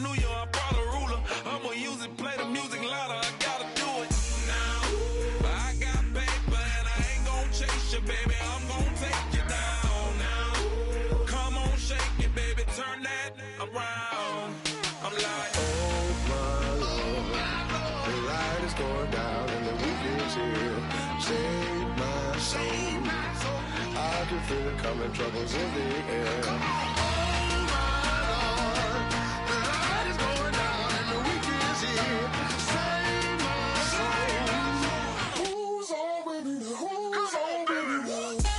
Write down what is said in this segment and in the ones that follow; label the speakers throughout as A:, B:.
A: New Year, I brought a ruler. I'ma use it, play the music louder. I gotta do it now. I got paper and I ain't gon' chase you, baby. I'm gon' take you down now. Come on, shake it, baby. Turn that around. I'm like,
B: oh my Lord, the light is going down and the week is here. Save my soul. I can feel it coming, troubles in the air. Oh my Lord, the light is going down and the week is here. Save my soul. Who's on with me now? Who's on with me now?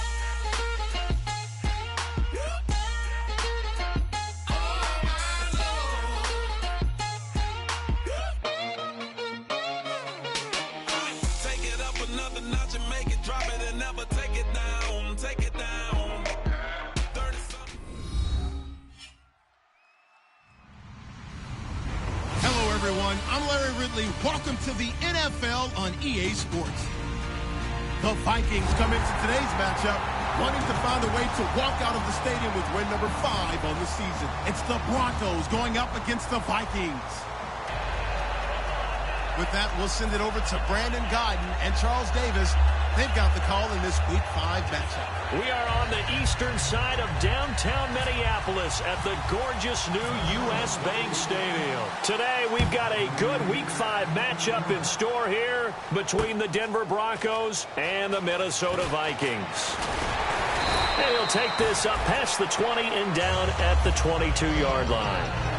A: take it up another notch and make it drop it and never take it down. Take it down. 30-something.
C: Hello, everyone. I'm Larry Ridley. Welcome to the NFL on EA Sports. The Vikings come into today's matchup wanting to find a way to walk out of the stadium with win number 5 on the season. It's the Broncos going up against the Vikings. With that, we'll send it over to Brandon Guyton and Charles Davis. They've got the call in this Week 5 matchup.
D: We are on the eastern side of downtown Minneapolis at the gorgeous new U.S. Bank Stadium. Today, we've got a good Week 5 matchup in store here between the Denver Broncos and the Minnesota Vikings. And he'll take this up past the 20 and down at the 22-yard line.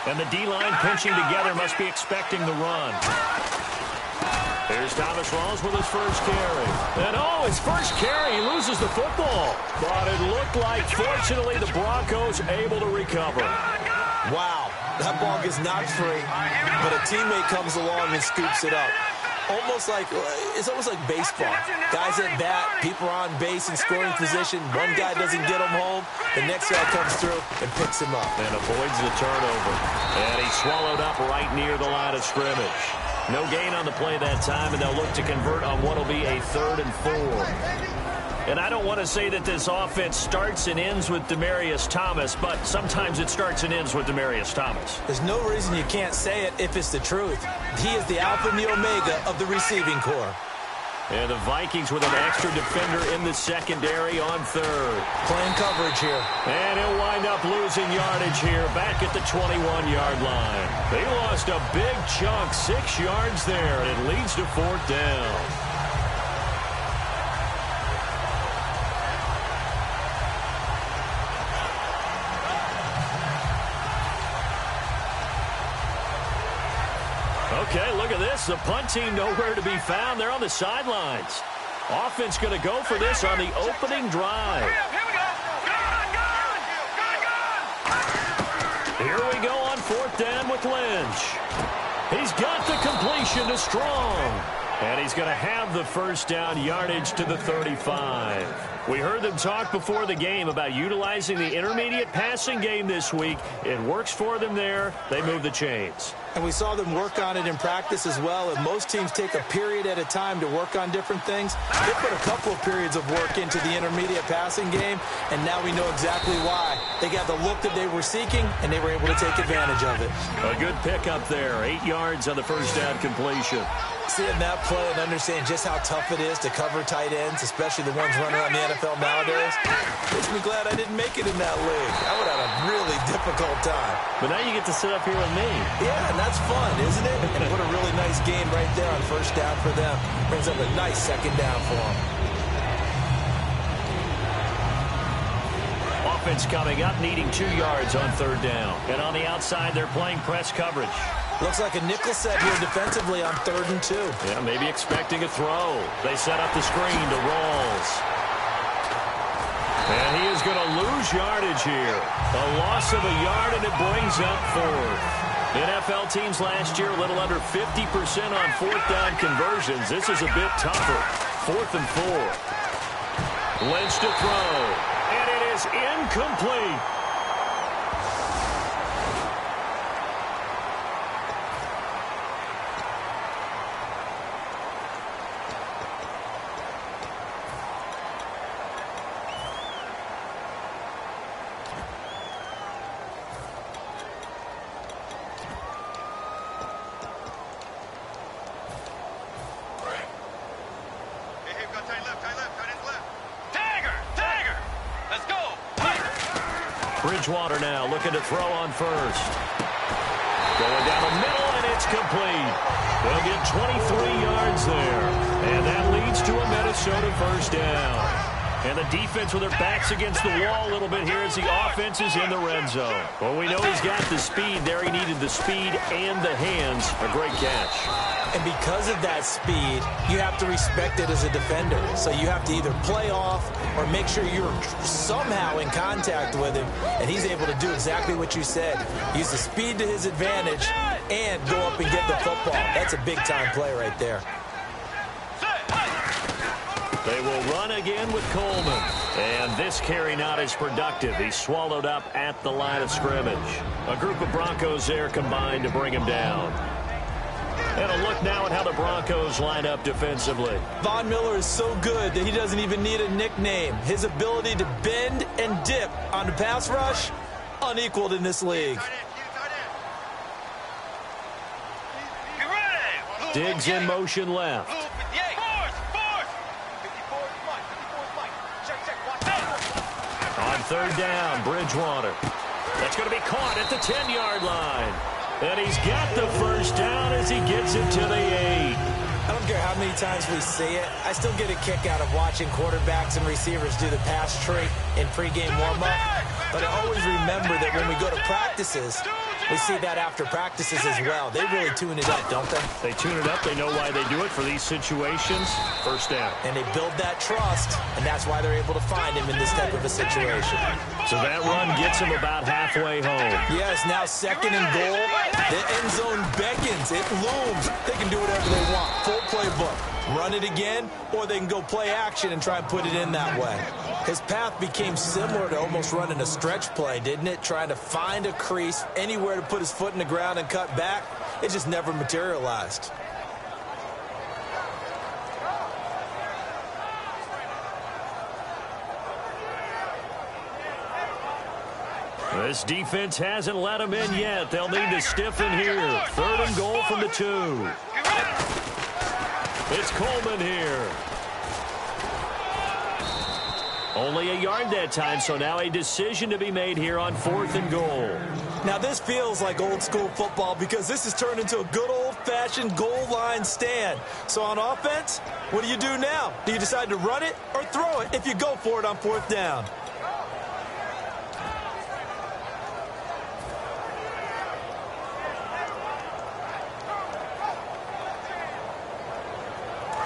D: And the D-line pinching together must be expecting the run. Here's Thomas Rawls with his first carry. And his first carry, he loses the football. But it looked like, fortunately, the Broncos able to recover.
E: Wow, that ball gets knocked free, but a teammate comes along and scoops it up. It's almost like baseball. Guys at bat, people are on base in scoring position. One guy doesn't get him home. The next guy comes through and picks him up.
D: And avoids the turnover. And he's swallowed up right near the line of scrimmage. No gain on the play that time, and they'll look to convert on what will be a 3rd and 4. And I don't want to say that this offense starts and ends with Demaryius Thomas, but sometimes it starts and ends with Demaryius Thomas.
E: There's no reason you can't say it if it's the truth. He is the alpha and the omega of the receiving corps.
D: And the Vikings with an extra defender in the secondary on 3rd.
E: Playing coverage here.
D: And he'll wind up losing yardage here back at the 21-yard line. They lost a big chunk, 6 yards there, and it leads to 4th down. Okay, look at this. The punt team nowhere to be found. They're on the sidelines. Offense going to go for this on the opening drive. Here we go on 4th down with Lynch. He's got the completion to Strong. And he's going to have the first down, yardage to the 35. We heard them talk before the game about utilizing the intermediate passing game this week. It works for them there. They move the chains.
E: And we saw them work on it in practice as well. And most teams take a period at a time to work on different things. They put a couple of periods of work into the intermediate passing game, and now we know exactly why. They got the look that they were seeking, and they were able to take advantage of it.
D: A good pickup there. 8 yards on the first down completion.
E: Seeing that play and understand just how tough it is to cover tight ends, especially the ones running around the NFL nowadays, makes me glad I didn't make it in that league. I would have had a really difficult time.
D: But now you get to sit up here with me.
E: Yeah, and that's fun, isn't it? And what a really nice game right there on first down for them. Brings up a nice second down for them.
D: Offense coming up, needing 2 yards on 3rd down. And on the outside, they're playing press coverage.
E: Looks like a nickel set here defensively on 3rd and 2.
D: Yeah, maybe expecting a throw. They set up the screen to Rawls. And he is going to lose yardage here. A loss of a yard, and it brings up 4th. NFL teams last year a little under 50% on fourth down conversions. This is a bit tougher. 4th and 4. Lynch to throw, and it is incomplete. Bridgewater now looking to throw on first. Going down the middle, and it's complete. They'll get 23 yards there. And that leads to a Minnesota first down. And the defense with their backs against the wall a little bit here as the offense is in the red zone. Well, we know he's got the speed there. He needed the speed and the hands. A great catch.
E: And because of that speed, you have to respect it as a defender. So you have to either play off or make sure you're somehow in contact with him. And he's able to do exactly what you said. Use the speed to his advantage and go up and get the football. That's a big-time play right there.
D: They will run again with Coleman. And this carry not as productive. He's swallowed up at the line of scrimmage. A group of Broncos there combined to bring him down. And a look now at how the Broncos line up defensively.
E: Von Miller is so good that he doesn't even need a nickname. His ability to bend and dip on the pass rush, unequaled in this league.
D: Diggs in motion left. On third down, Bridgewater. That's going to be caught at the 10-yard line. And he's got the first down as he gets it to the 8.
E: I don't care how many times we see it. I still get a kick out of watching quarterbacks and receivers do the pass tree in pregame warm-up. But I always remember that when we go to practices, we see that after practices as well. They really tune it up, don't they?
D: They tune it up. They know why they do it for these situations. First down.
E: And they build that trust, and that's why they're able to find him in this type of a situation.
D: So that run gets him about halfway home.
E: Yes, now 2nd and goal. The end zone beckons. It looms. They can do whatever they want. Full playbook. Run it again, or they can go play action and try and put it in that way. His path became similar to almost running a stretch play, didn't it? Trying to find a crease, anywhere to put his foot in the ground and cut back. It just never materialized.
D: This defense hasn't let him in yet. They'll need to stiffen here. 3rd and goal from the 2. It's Coleman here. Only a yard that time, so now a decision to be made here on 4th and goal.
E: Now this feels like old school football because this has turned into a good old-fashioned goal line stand. So on offense, what do you do now? Do you decide to run it or throw it if you go for it on 4th down?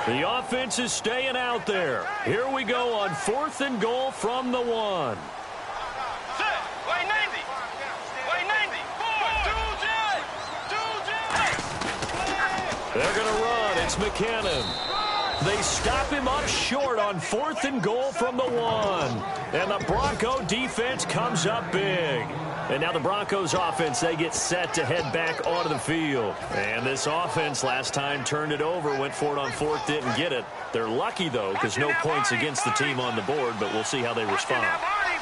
D: The offense is staying out there. Here we go on 4th and goal from the 1. They're going to run. It's McKinnon. They stop him up short on 4th and goal from the 1. And the Bronco defense comes up big. And now the Broncos offense, they get set to head back onto the field. And this offense last time turned it over, went for it on 4th, didn't get it. They're lucky, though, because no points against the team on the board, but we'll see how they respond.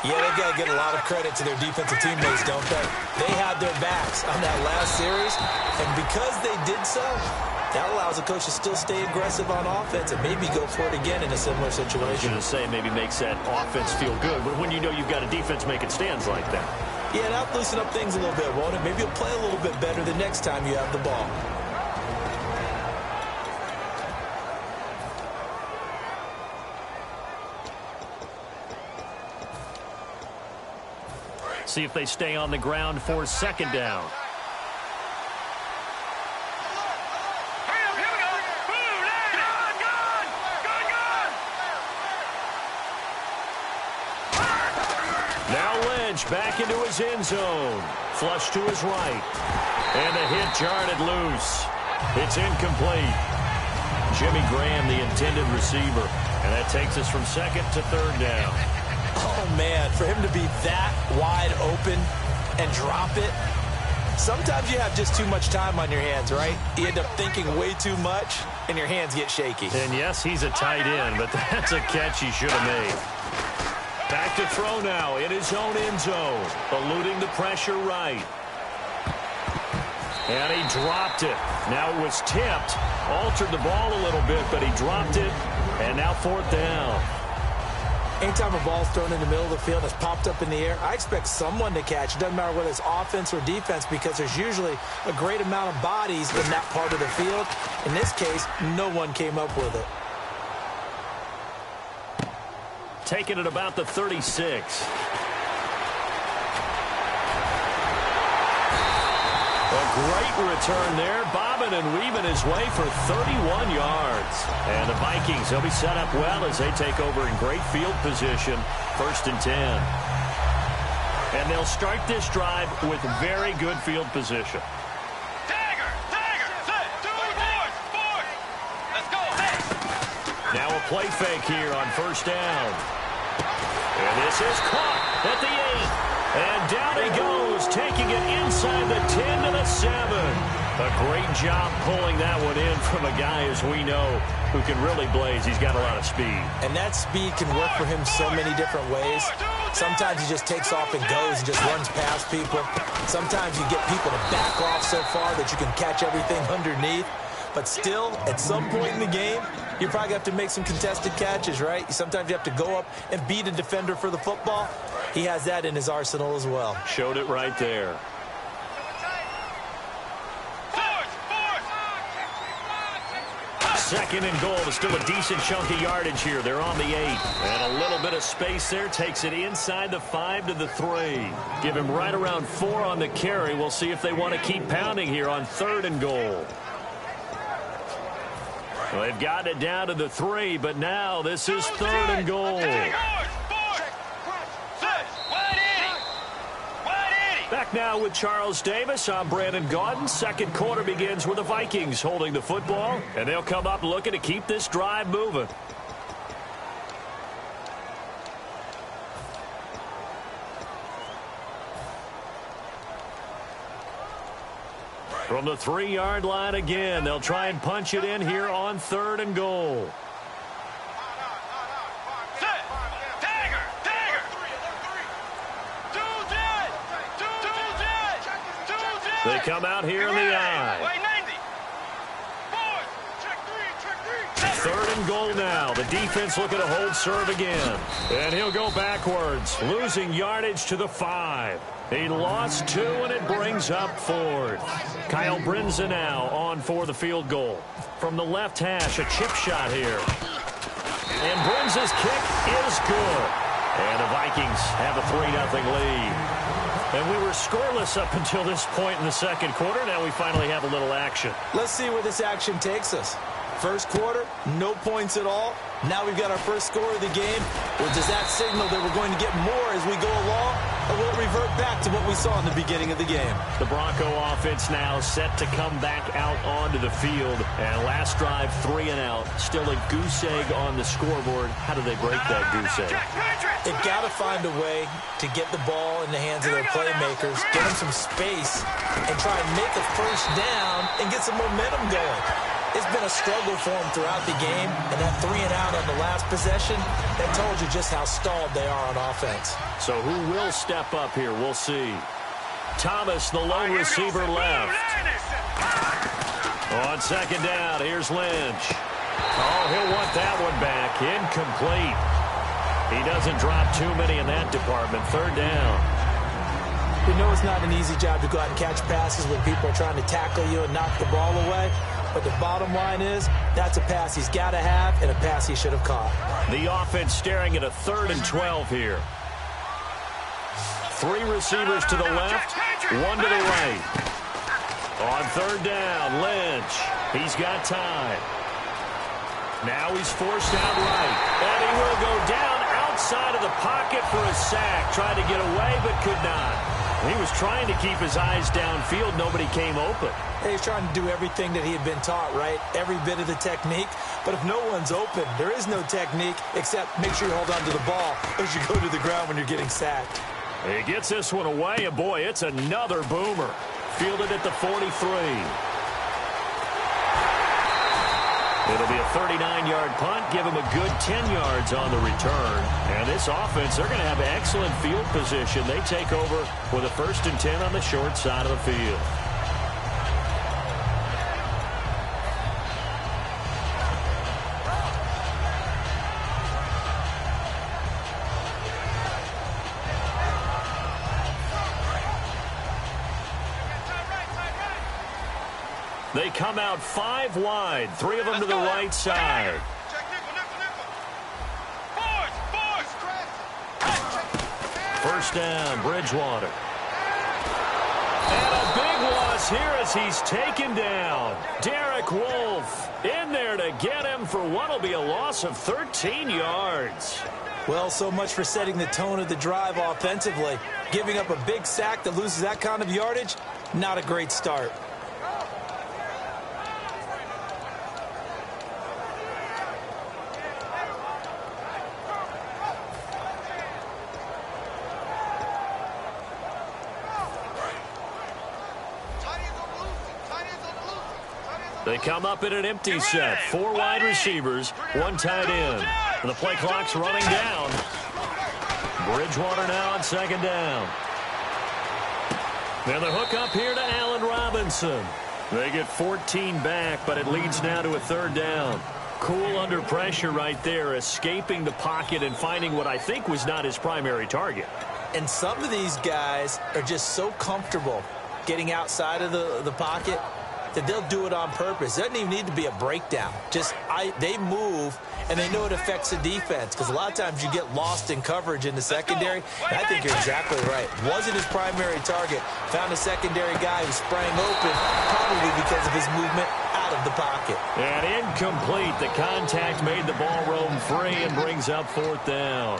E: Yeah, they've got to get a lot of credit to their defensive teammates, don't they? They had their backs on that last series, and because they did so, that allows the coach to still stay aggressive on offense and maybe go for it again in a similar situation.
D: I was going to say maybe makes that offense feel good, but when you know you've got a defense making stands like that.
E: Yeah, that'll loosen up things a little bit, won't it? Maybe you'll play a little bit better the next time you have the ball.
D: See if they stay on the ground for 2nd down. Now Lynch. Lynch back into his end zone. Flush to his right. And the hit jarred it loose. It's incomplete. Jimmy Graham, the intended receiver. And that takes us from second to third down.
E: Oh, man, for him to be that wide open and drop it. Sometimes you have just too much time on your hands, right? You end up thinking way too much, and your hands get shaky.
D: And yes, he's a tight end, but that's a catch he should have made. Back to throw now in his own end zone, eluding the pressure right. And he dropped it. Now it was tipped, altered the ball a little bit, but he dropped it, and now fourth down.
E: Anytime a ball's thrown in the middle of the field, it's popped up in the air, I expect someone to catch. It doesn't matter whether it's offense or defense, because there's usually a great amount of bodies in that part of the field. In this case, no one came up with it.
D: Taken at about the 36. A great return there, bobbing and weaving his way for 31 yards. And the Vikings, they'll be set up well as they take over in great field position, 1st and 10. And they'll start this drive with very good field position. Now a play fake here on 1st down. And this is caught at the 8. And down he goes, taking it inside the 10 to the 7. A great job pulling that one in from a guy, as we know, who can really blaze. He's got a lot of speed.
E: And that speed can work for him so many different ways. Sometimes he just takes off and goes and just runs past people. Sometimes you get people to back off so far that you can catch everything underneath. But still, at some point in the game, you probably have to make some contested catches, right? Sometimes you have to go up and beat a defender for the football. He has that in his arsenal as well.
D: Showed it right there. Second and goal. Still a decent chunk of yardage here. They're on the 8. And a little bit of space there. Takes it inside the 5 to the 3. Give him right around 4 on the carry. We'll see if they want to keep pounding here on 3rd and goal. Well, they've gotten it down to the 3, but now this is 3rd and goal. Back now with Charles Davis. I'm Brandon Gaudin. Second quarter begins with the Vikings holding the football, and they'll come up looking to keep this drive moving. From the 3-yard line again, they'll try and punch it in here on 3rd and goal. They come out here in the eye. 3rd and goal now. The defense looking to hold serve again. And he'll go backwards, losing yardage to the 5. He lost 2, and it brings up 4th. Kyle Brinza now on for the field goal. From the left hash, a chip shot here. And Brinza's kick is good. And the Vikings have a 3-0 lead. And we were scoreless up until this point in the second quarter. Now we finally have a little action.
E: Let's see where this action takes us. First quarter, no points at all. Now we've got our first score of the game. Well, does that signal that we're going to get more as we go along? Or will it revert back to what we saw in the beginning of the game?
D: The Bronco offense now set to come back out onto the field. And last drive, 3 and out. Still a goose egg on the scoreboard. How do they break that goose egg?
E: They've got to find a way to get the ball in the hands of their playmakers, get them some space, and try and make a first down and get some momentum going. It's been a struggle for them throughout the game, and that 3 and out on the last possession, that told you just how stalled they are on offense.
D: So who will step up here? We'll see. Thomas, the lone receiver, left. On second down, here's Lynch. Oh, he'll want that one back. Incomplete. He doesn't drop too many in that department. 3rd down.
E: We know it's not an easy job to go out and catch passes when people are trying to tackle you and knock the ball away. But the bottom line is, that's a pass he's got to have and a pass he should have caught.
D: The offense staring at a 3rd and 12 here. 3 receivers to the left, 1 to the right. On 3rd down, Lynch. He's got time. Now he's forced out right. And he will go down outside of the pocket for a sack. Tried to get away, but could not. He was trying to keep his eyes downfield. Nobody came open.
E: He's trying to do everything that he had been taught, right? Every bit of the technique. But if no one's open, there is no technique except make sure you hold on to the ball as you go to the ground when you're getting sacked.
D: He gets this one away, and boy, it's another boomer. Fielded at the 43. It'll be a 39-yard punt. Give him a good 10 yards on the return. And this offense, they're going to have excellent field position. They take over with a 1st and 10 on the short side of the field. They come out 5 wide, 3 of them to the right side. First down, Bridgewater. And a big loss here as he's taken down. Derek Wolfe in there to get him for what will be a loss of 13 yards.
E: Well, so much for setting the tone of the drive offensively. Giving up a big sack that loses that kind of yardage, not a great start.
D: They come up in an empty set. 4 wide receivers, 1 tight end. The play clock's running down. Bridgewater now on 2nd down. And the hook up here to Allen Robinson. They get 14 back, but it leads now to a 3rd down. Cool under pressure right there, escaping the pocket and finding what I think was not his primary target.
E: And some of these guys are just so comfortable getting outside of the pocket that they'll do it on purpose. It doesn't even need to be a breakdown. They move, and they know it affects the defense because a lot of times you get lost in coverage in the secondary. And I think you're exactly right. Wasn't his primary target. Found a secondary guy who sprang open, probably because of his movement out of the pocket.
D: And incomplete. The contact made the ball roam free and brings up 4th down.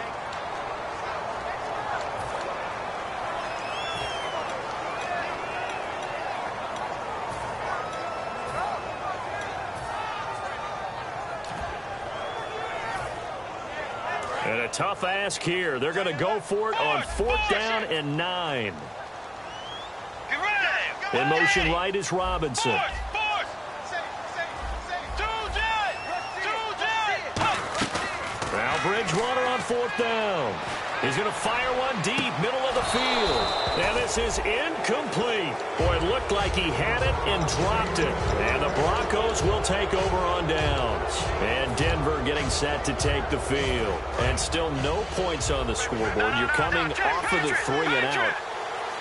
D: And a tough ask here. They're going to go for it on 4th down and 9. In motion right is Robinson. Now Bridgewater on 4th down. He's going to fire one deep, middle of the field. And this is incomplete. Boy, it looked like he had it and dropped it. And the Broncos will take over on downs. And Denver getting set to take the field. And still no points on the scoreboard. You're coming off of the 3 and out.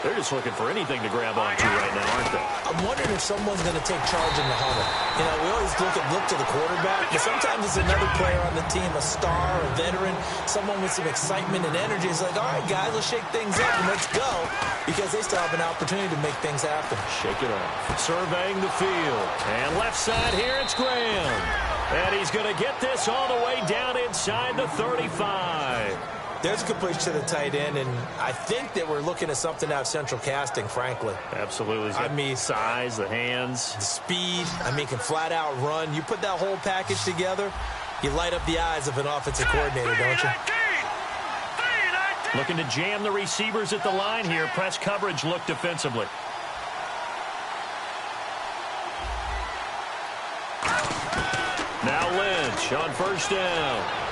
D: They're just looking for anything to grab onto right now, aren't they?
E: I'm wondering if someone's going to take charge in the huddle. You know, we always look to the quarterback, but sometimes it's another player on the team, a star, a veteran, someone with some excitement and energy. It's like, all right, guys, let's shake things up and let's go, because they still have an opportunity to make things happen.
D: Shake it off. Surveying the field. And left side here, it's Graham. And he's going to get this all the way down inside the 35.
E: There's a completion to the tight end, and I think that we're looking at something out of Central Casting, frankly.
D: Absolutely.
E: I mean,
D: size, the hands.
E: the speed, can flat out run. You put that whole package together, you light up the eyes of an offensive coordinator, don't you?
D: Looking to jam the receivers at the line here. Press coverage look defensively. Now Lynch on 1st down.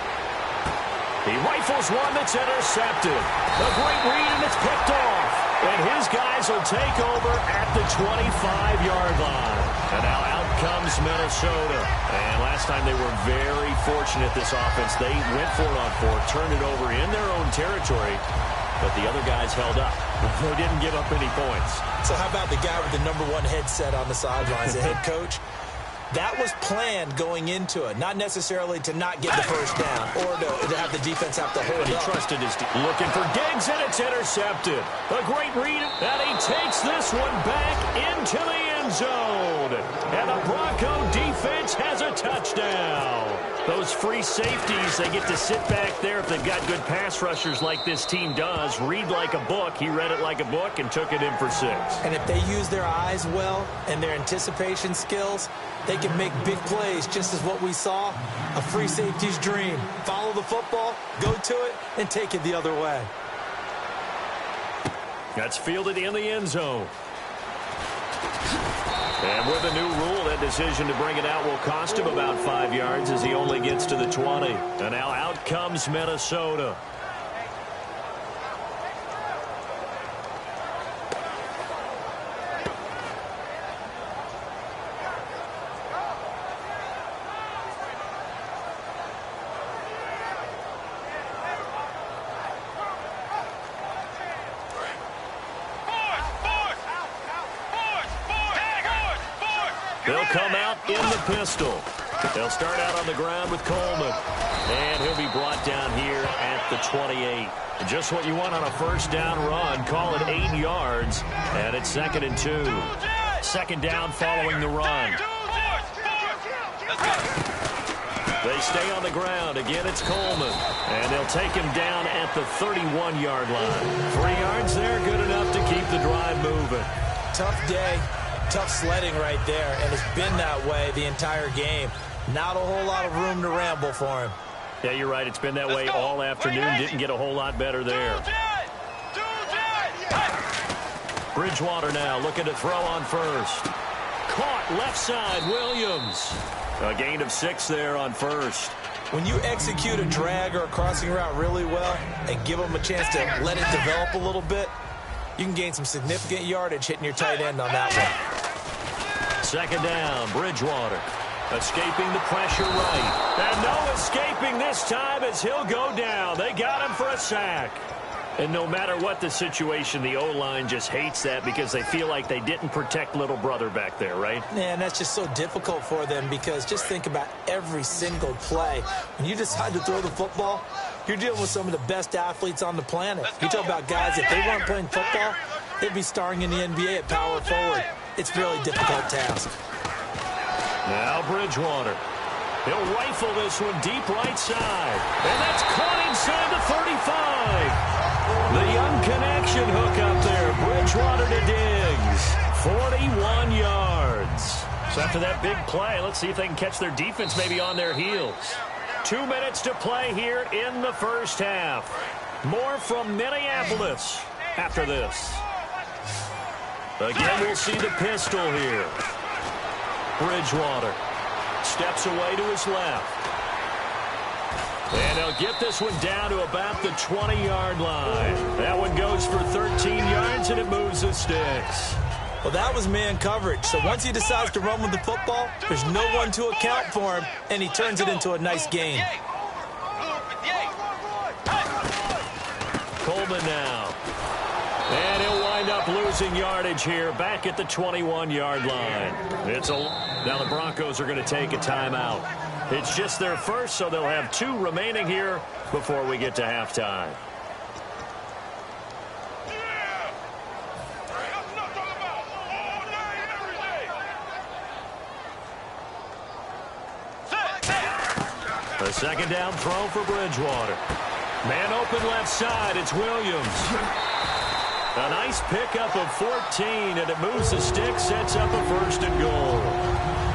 D: He rifles one that's intercepted. A great read, and it's picked off. And his guys will take over at the 25-yard line. And now out comes Minnesota. And last time they were very fortunate, this offense. They went for it on 4, turned it over in their own territory. But the other guys held up. They didn't give up any points.
E: So how about the guy with the #1 headset on the sidelines, the head coach? That was planned going into it, not necessarily to not get the first down or to have the defense have to hold
D: He
E: up.
D: trusted his team. Looking for Diggs, and it's intercepted. A great read, and he takes this one back into the end zone. And the Bronco defense has a touchdown. Those free safeties, they get to sit back there if they've got good pass rushers like this team does. Read like a book. He read it like a book and took it in for 6.
E: And if they use their eyes well and their anticipation skills, they can make big plays, just as what we saw. A free safety's dream. Follow the football, go to it, and take it the other way.
D: That's fielded in the end zone. And with a new rule, that decision to bring it out will cost him about 5 yards as he only gets to the 20. And now out comes Minnesota. They'll come out in the pistol. They'll start out on the ground with Coleman. And he'll be brought down here at the 28. Just what you want on a first down run. Call it 8 yards. And it's 2nd and 2. 2nd down following the run. They stay on the ground. Again, it's Coleman. And they'll take him down at the 31-yard line. 3 yards there, good enough to keep the drive moving.
E: Tough day. Tough sledding right there, and it's been that way the entire game. Not a whole lot of room to ramble for him.
D: Yeah, you're right. It's been that way all afternoon. Didn't get a whole lot better there. Bridgewater now looking to throw on first. Caught left side, Williams. A gain of 6 there on first.
E: When you execute a drag or a crossing route really well and give them a chance to let it develop a little bit, you can gain some significant yardage hitting your tight end on that one.
D: 2nd down, Bridgewater. Escaping the pressure right. And no escaping this time as he'll go down. They got him for a sack. And no matter what the situation, the O-line just hates that because they feel like they didn't protect little brother back there, right?
E: Man, that's just so difficult for them because just think about every single play. When you decide to throw the football, you're dealing with some of the best athletes on the planet. You talk about guys, if they weren't playing football, they'd be starring in the NBA at power forward. It's a really difficult task.
D: Now Bridgewater. He'll rifle this one deep right side. And that's caught inside the 35. The young connection hook up there. Bridgewater to Diggs. 41 yards. So after that big play, let's see if they can catch their defense maybe on their heels. 2 minutes to play here in the first half. More from Minneapolis after this. Again, we'll see the pistol here. Bridgewater steps away to his left. And they'll get this one down to about the 20-yard line. That one goes for 13 yards, and it moves the sticks.
E: Well, that was man coverage. So once he decides to run with the football, there's no one to account for him, and he turns it into a nice gain.
D: Coleman now. And he'll wind up losing yardage here back at the 21-yard line. Now the Broncos are going to take a timeout. It's just their first, so they'll have 2 remaining here before we get to halftime. A 2nd down throw for Bridgewater. Man open left side, it's Williams. A nice pickup of 14, and it moves the stick, sets up a 1st and goal.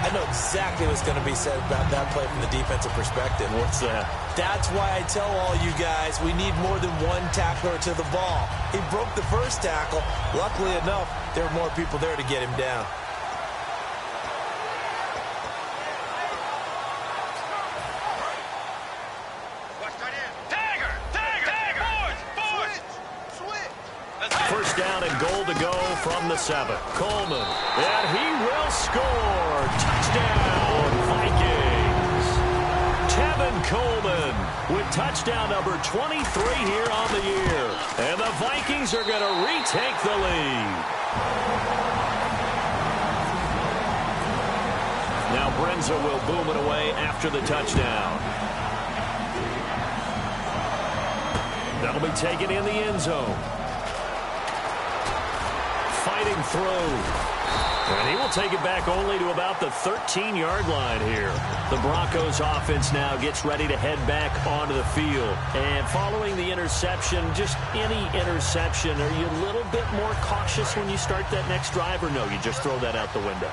E: I know exactly what's going to be said about that play from the defensive perspective.
D: What's that?
E: That's why I tell all you guys we need more than one tackler to the ball. He broke the first tackle. Luckily enough, there were more people there to get him down.
D: First down and goal to go from the 7. Coleman, and he will score. Touchdown, Vikings. Tevin Coleman with touchdown number 23 here on the year. And the Vikings are going to retake the lead. Now Brenza will boom it away after the touchdown. That'll be taken in the end zone. Fighting through. And he will take it back only to about the 13-yard line here. The Broncos offense now gets ready to head back onto the field. And following the interception, just any interception, are you a little bit more cautious when you start that next drive, or no, you just throw that out the window?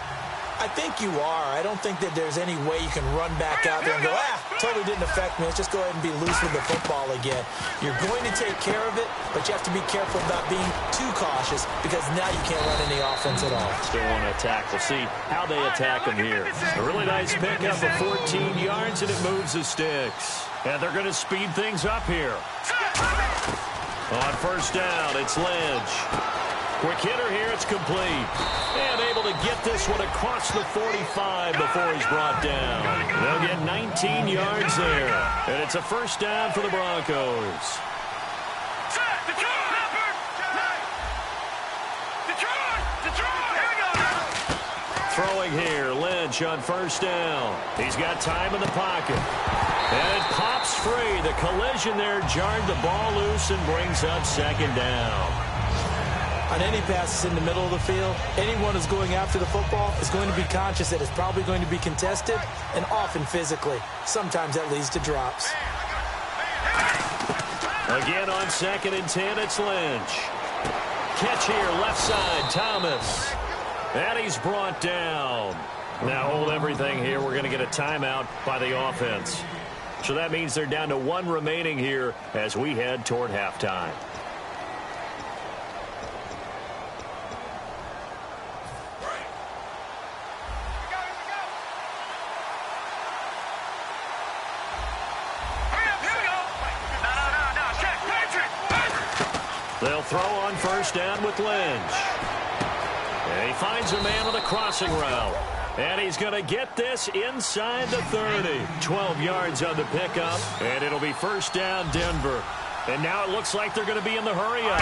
E: I think you are. I don't think that there's any way you can run back out there and go, totally didn't affect me. Let's just go ahead and be loose with the football again. You're going to take care of it, but you have to be careful about being too cautious because now you can't run any offense at all.
D: Still want to attack. We'll see how they attack them here. A really nice pickup of 14 yards, and it moves the sticks. And they're going to speed things up here. On first down, it's Lynch. Quick hitter here, it's complete. And able to get this one across the 45 before he's brought down. They'll get 19 yards there. And it's a first down for the Broncos. Throwing here, Lynch on first down. He's got time in the pocket. And it pops free. The collision there jarred the ball loose and brings up second down.
E: On any passes in the middle of the field, anyone who's going after the football is going to be conscious that it's probably going to be contested and often physically. Sometimes that leads to drops.
D: Again on 2nd and 10, it's Lynch. Catch here, left side, Thomas. And he's brought down. Now hold everything here. We're going to get a timeout by the offense. So that means they're down to 1 remaining here as we head toward halftime. They'll throw on first down with Lynch. And he finds a man on the crossing route. And he's going to get this inside the 30. 12 yards on the pickup. And it'll be first down, Denver. And now it looks like they're going to be in the hurry-up.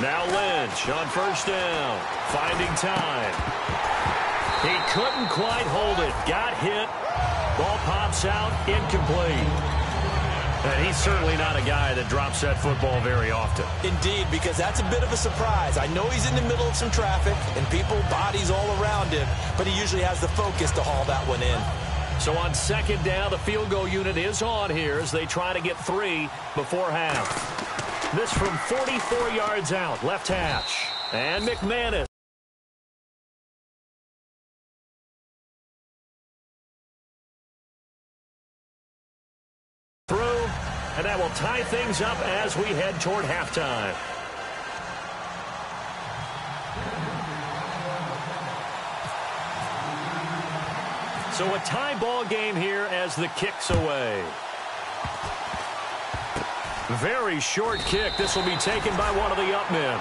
D: Now Lynch on first down. Finding time. He couldn't quite hold it. Got hit. Ball pops out. Incomplete. And he's certainly not a guy that drops that football very often.
E: Indeed, because that's a bit of a surprise. I know he's in the middle of some traffic and people, bodies all around him, but he usually has the focus to haul that one in.
D: So on second down, the field goal unit is on here as they try to get 3 before half. This from 44 yards out, left hash. And McManus. And that will tie things up as we head toward halftime. So a tie ball game here as the kick's away. Very short kick. This will be taken by one of the up men.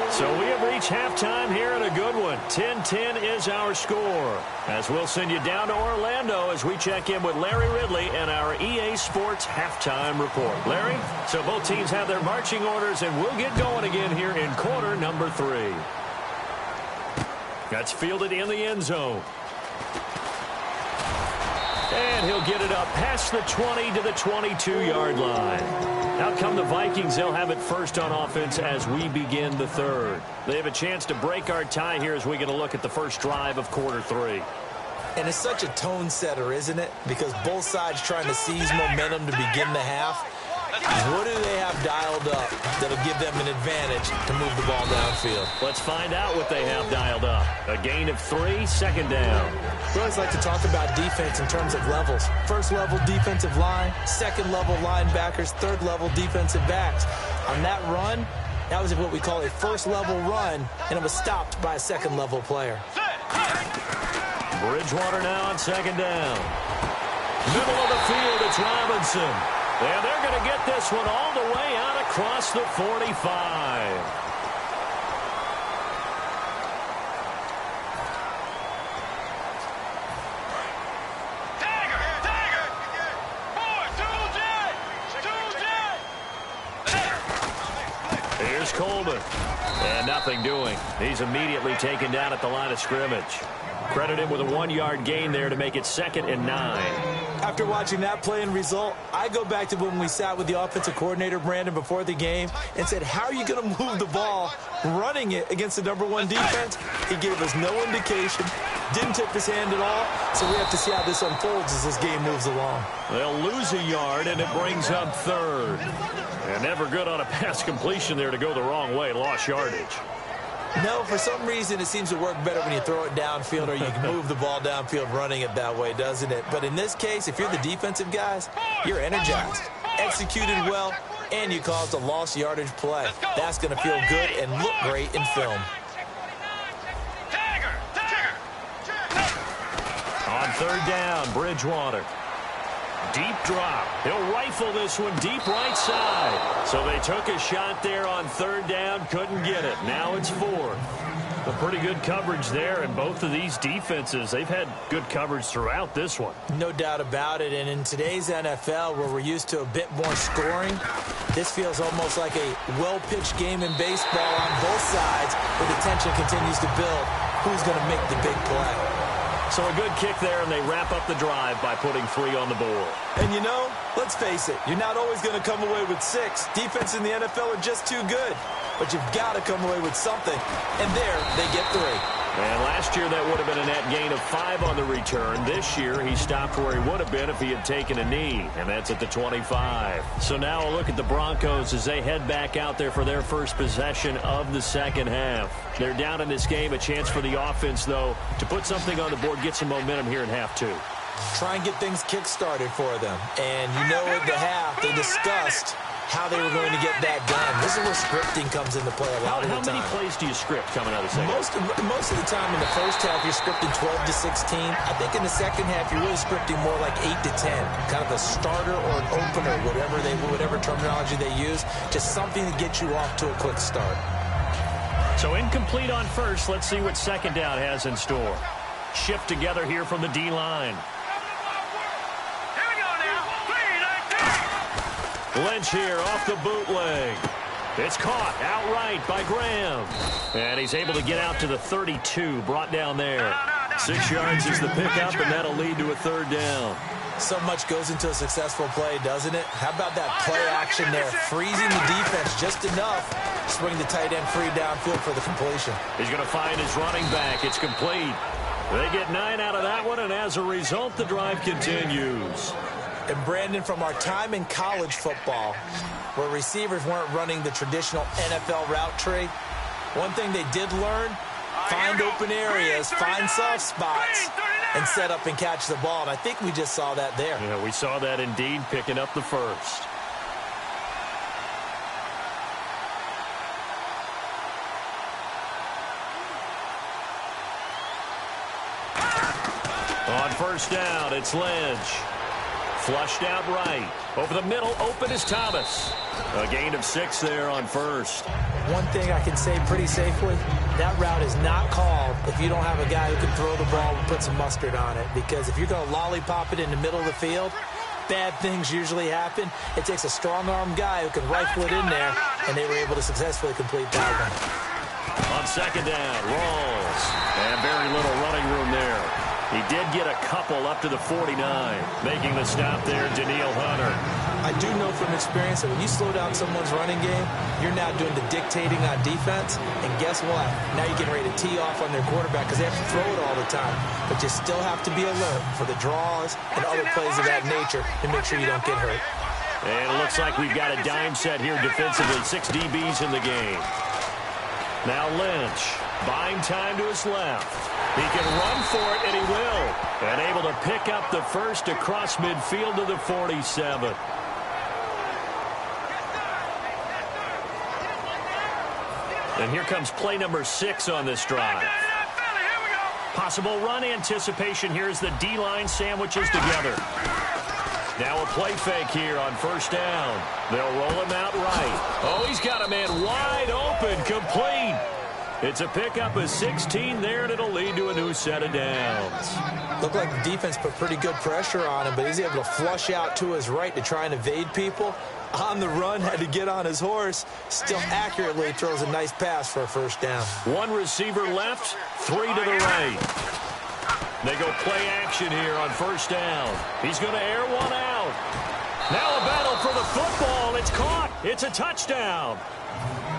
D: So we have reached halftime here in a good one. 10-10 is our score. As we'll send you down to Orlando as we check in with Larry Ridley and our EA Sports halftime report. Larry, so both teams have their marching orders, and we'll get going again here in quarter number 3. That's fielded in the end zone. And he'll get it up past the 20 to the 22-yard line. Out come the Vikings. They'll have it first on offense as we begin the third. They have a chance to break our tie here as we get a look at the first drive of quarter 3.
E: And it's such a tone setter, isn't it? Because both sides trying to seize momentum to begin the half. What do they have dialed up that'll give them an advantage to move the ball downfield?
D: Let's find out what they have dialed up. A gain of 3, second down.
E: We always like to talk about defense in terms of levels. First level defensive line, second level linebackers, third level defensive backs. On that run, that was what we call a first level run, and it was stopped by a second level player.
D: Bridgewater now on second down. Middle of the field, it's Robinson. And they're going to get this one all the way out across the 45. Here's Coleman. And nothing doing. He's immediately taken down at the line of scrimmage. Credit him with a 1-yard gain there to make it 2nd and 9.
E: After watching that play and result, I go back to when we sat with the offensive coordinator, Brandon, before the game and said, how are you going to move the ball running it against the #1 defense? He gave us no indication, didn't tip his hand at all, so we have to see how this unfolds as this game moves along.
D: They'll lose a yard, and it brings up third. And never good on a pass completion there to go the wrong way. Lost yardage.
E: No, for some reason it seems to work better when you throw it downfield or you can move the ball downfield running it that way, doesn't it? But in this case, if you're the defensive guys, you're energized, executed well, and you caused a lost yardage play. That's going to feel good and look great in film.
D: On third down, Bridgewater. Deep drop. He'll rifle this one deep right side. So they took a shot there on third down, couldn't get it. Now it's fourth. A pretty good coverage there, and both of these defenses, they've had good coverage throughout this one.
E: No doubt about it, and in today's NFL, where we're used to a bit more scoring, this feels almost like a well-pitched game in baseball on both sides, where the tension continues to build. Who's going to make the big play?
D: So a good kick there, and they wrap up the drive by putting 3 on the board.
E: And you know, let's face it, you're not always going to come away with 6. Defense in the NFL are just too good. But you've got to come away with something. And there, they get 3.
D: And last year, that would have been a net gain of 5 on the return. This year, he stopped where he would have been if he had taken a knee, and that's at the 25. So now a look at the Broncos as they head back out there for their first possession of the second half. They're down in this game. A chance for the offense, though, to put something on the board, get some momentum here in half 2.
E: Try and get things kick-started for them. And you know, at the half, they discussed how they were going to get that done. This is where scripting comes into play a lot of the time.
D: How many plays do you script coming out of the second?
E: Most of the time in the first half, you're scripting 12 to 16. I think in the second half, you're really scripting more like 8 to 10. Kind of a starter or an opener, whatever terminology they use. Just something to get you off to a quick start.
D: So incomplete on first. Let's see what second down has in store. Shift together here from the D-line. Lynch here off the bootleg. It's caught outright by Graham. And he's able to get out to the 32, brought down there. 6 yards is the pickup, and that'll lead to a third down.
E: So much goes into a successful play, doesn't it? How about that play action there? Freezing the defense just enough to swing the tight end free downfield for the completion.
D: He's going to find his running back. It's complete. They get 9 out of that one, and as a result, the drive continues.
E: And Brandon, from our time in college football, where receivers weren't running the traditional NFL route tree, one thing they did learn, find open areas, find soft spots, and set up and catch the ball. And I think we just saw that there.
D: Yeah, we saw that indeed, picking up the first. On first down, it's Lynch. Flushed out right. Over the middle, open is Thomas. A gain of 6 there on first.
E: One thing I can say pretty safely, that route is not called if you don't have a guy who can throw the ball and put some mustard on it. Because if you're going to lollipop it in the middle of the field, bad things usually happen. It takes a strong-arm guy who can rifle it in there, and they were able to successfully complete that one.
D: On second down, Rawls. And very little running room there. He did get a couple up to the 49. Making the stop there, Daniil Hunter.
E: I do know from experience that when you slow down someone's running game, you're now doing the dictating on defense. And guess what? Now you're getting ready to tee off on their quarterback because they have to throw it all the time. But you still have to be alert for the draws and other plays of that nature to make sure you don't get hurt.
D: And it looks like we've got a dime set here defensively. 6 DBs in the game. Now Lynch, buying time to his left. He can run for it, and he will. And able to pick up the first across midfield to the 47. And here comes play number 6 on this drive. Possible run anticipation here as the D-line sandwiches together. Now a play fake here on first down. They'll roll him out right. Oh, he's got a man wide open, complete. It's a pickup of 16 there, and it'll lead to a new set of downs.
E: Looked like the defense put pretty good pressure on him, but he's able to flush out to his right to try and evade people. On the run, had to get on his horse. Still accurately throws a nice pass for a first down.
D: 1 receiver left, 3 to the right. They go play action here on first down. He's going to air one out. Now a battle for the football. It's caught. It's a touchdown.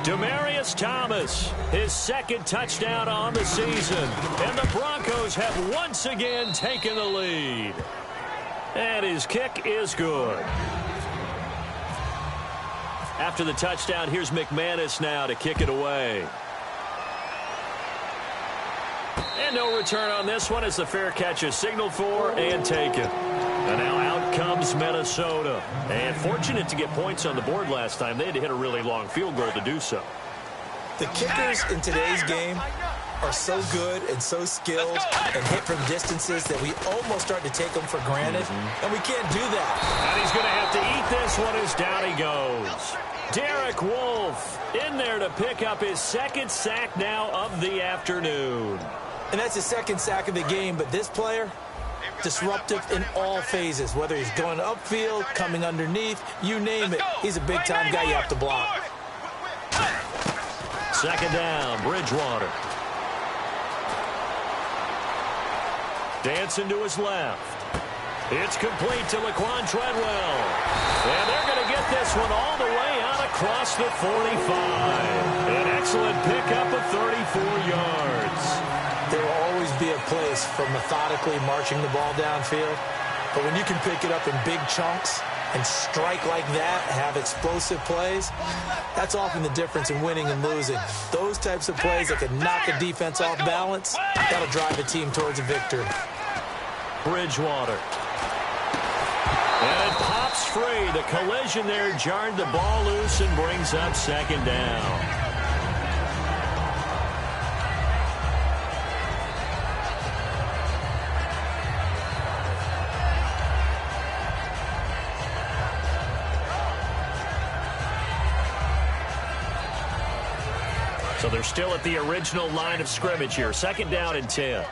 D: Demaryius Thomas, his second touchdown on the season. And the Broncos have once again taken the lead. And his kick is good. After the touchdown, here's McManus now to kick it away. And no return on this one as the fair catch is signaled for and taken. And now out comes Minnesota. And fortunate to get points on the board last time. They had to hit a really long field goal to do so.
E: The kickers in today's game are so good and so skilled and hit from distances that we almost start to take them for granted. And we can't do that.
D: And he's going to have to eat this one as down he goes. Derek Wolfe in there to pick up his second sack now of the afternoon.
E: And that's his second sack of the game, but this player, disruptive in all phases, whether he's going upfield, coming underneath, you name it. He's a big-time guy you have to block.
D: Second down, Bridgewater. Dancing to his left. It's complete to Laquan Treadwell. And they're going to get this one all the way out across the 45. An excellent pickup of 34 yards.
E: There will always be a place for methodically marching the ball downfield. But when you can pick it up in big chunks and strike like that, have explosive plays, that's often the difference in winning and losing. Those types of plays that can knock a defense off balance, that'll drive a team towards a victory.
D: Bridgewater. And it pops free. The collision there jarred the ball loose and brings up second down. So they're still at the original line of scrimmage here. Second down and 10.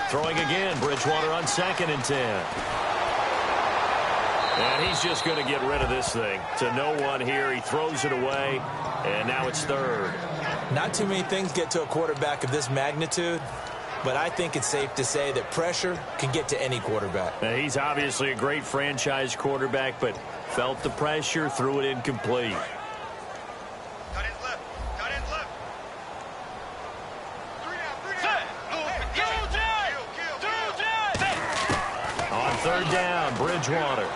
D: Throwing again, Bridgewater on second and 10. And he's just going to get rid of this thing. To no one here. He throws it away, and now it's third.
E: Not too many things get to a quarterback of this magnitude, but I think it's safe to say that pressure can get to any quarterback.
D: Now, he's obviously a great franchise quarterback, but felt the pressure, threw it incomplete. On third down, Bridgewater.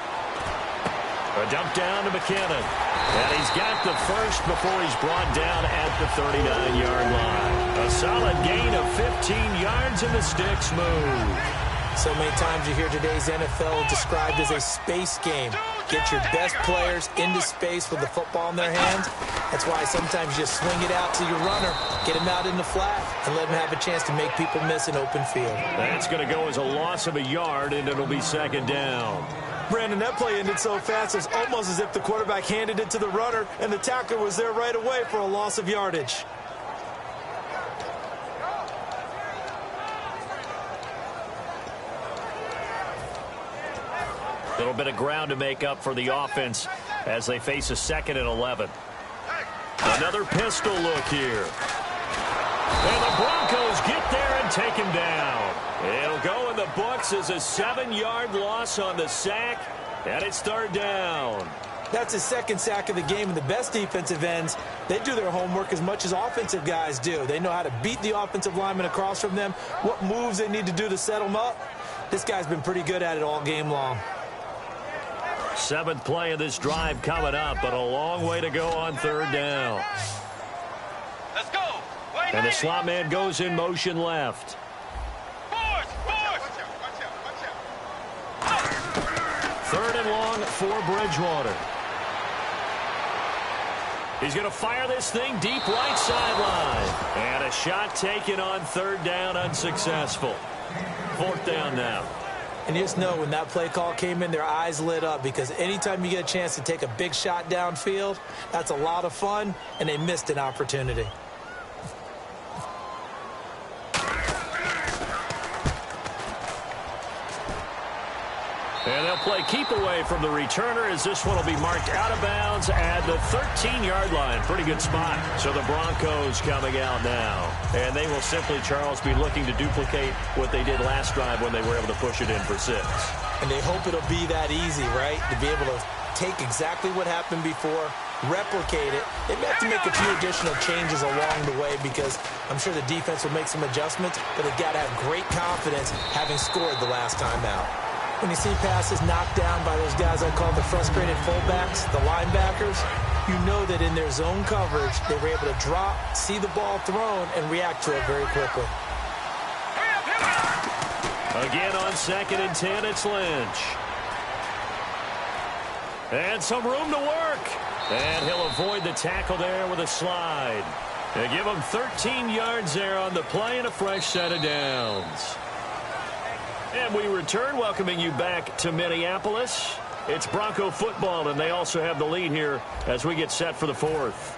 D: A dump down to McKinnon. And he's got the first before he's brought down at the 39-yard line. A solid gain of 15 yards and the sticks move.
E: So many times you hear today's NFL described as a space game. Get your best players into space with the football in their hands. That's why sometimes you just swing it out to your runner, get him out in the flat, and let him have a chance to make people miss an open field.
D: That's going to go as a loss of a yard, and it'll be second down.
E: Brandon, that play ended so fast, it's almost as if the quarterback handed it to the runner, and the tackler was there right away for a loss of yardage.
D: A little bit of ground to make up for the offense as they face a second and 11. Another pistol look here. And the Broncos get there and take him down. It'll go in the books as a 7-yard loss on the sack, and it's third down.
E: That's his second sack of the game, and the best defensive ends, they do their homework as much as offensive guys do. They know how to beat the offensive lineman across from them, what moves they need to do to set them up. This guy's been pretty good at it all game long.
D: Seventh play of this drive coming up, but a long way to go on third down.
A: Let's go.
D: And the slot man goes in motion left. Third and long for Bridgewater. He's going to fire this thing deep right sideline. And a shot taken on third down, unsuccessful. Fourth down now.
E: And you just know when that play call came in, their eyes lit up, because anytime you get a chance to take a big shot downfield, that's a lot of fun, and they missed an opportunity.
D: And they'll play keep away from the returner as this one will be marked out of bounds at the 13-yard line. Pretty good spot. So the Broncos coming out now. And they will simply, Charles, be looking to duplicate what they did last drive when they were able to push it in for 6.
E: And they hope it'll be that easy, right? To be able to take exactly what happened before, replicate it. They may have to make a few additional changes along the way because I'm sure the defense will make some adjustments, but they've got to have great confidence having scored the last time out. When you see passes knocked down by those guys I call the frustrated fullbacks, the linebackers, you know that in their zone coverage, they were able to drop, see the ball thrown, and react to it very quickly.
D: Again on 2nd and 10, it's Lynch. And some room to work. And he'll avoid the tackle there with a slide. They give him 13 yards there on the play and a fresh set of downs. And we return, welcoming you back to Minneapolis. It's Bronco football, and they also have the lead here as we get set for the 4th.